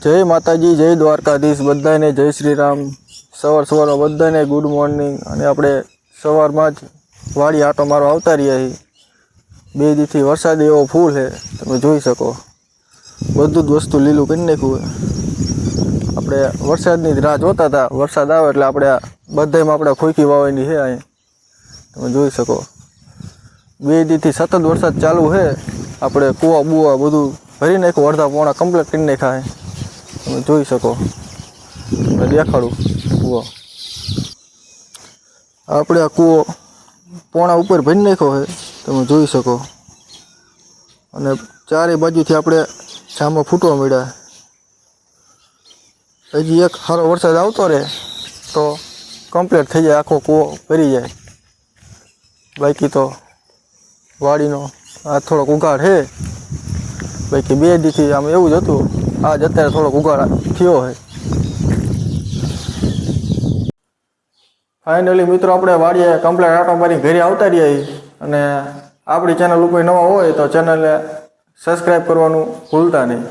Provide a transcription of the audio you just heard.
जय माताजी जय द्वारकाधीश बधाने जय श्री राम। सवार सवार बधाने गुड मॉर्निंग। अने आपणे सवारमां ज वाड़ी आटो मारो आवता रह्या छीए। बे दीथी वरसाद एवो फूल है, तमे जोई शको। बधुं ज वस्तु लीलुं करी नाख्युं है। आपणे वरसादनी राह जोता था, वरसाद आवे एटले आपणे बधायमां आपणे खोईकी वावવાની है। अहीं तमे जोई शको बे दीथी सतत वरसाद चालू है। आपणे कूवा बुवा बधुं भरी नाख्युं, अर्धा पोणा कम्प्लीट करी नाख्या है। તમે જોઈ શકો, તમને દેખાડું કૂવો। આપણે આ કૂવો પોણા ઉપર ભરી નાખ્યો છે, તમે જોઈ શકો। અને ચારે બાજુથી આપણે જામો ફૂટવા મળ્યા। હજી એક સારો વરસાદ આવતો રહે તો કમ્પ્લીટ થઈ જાય, આખો કૂવો ભરી જાય। બાકી તો વાડીનો આ થોડોક ઉઘાડ છે। બાકી બે દીથી આમ એવું જ હતું, आज अत्यारे थोड़ो उगाड़ थयो है। फाइनली मित्रों अपने वाड़िए कम्प्लीट आटो मारी घरे आवता रह्या छीए। अने आपणी चेनल कोई नवा होय तो चेनल ने सब्सक्राइब करवानुं भूलता नहीं।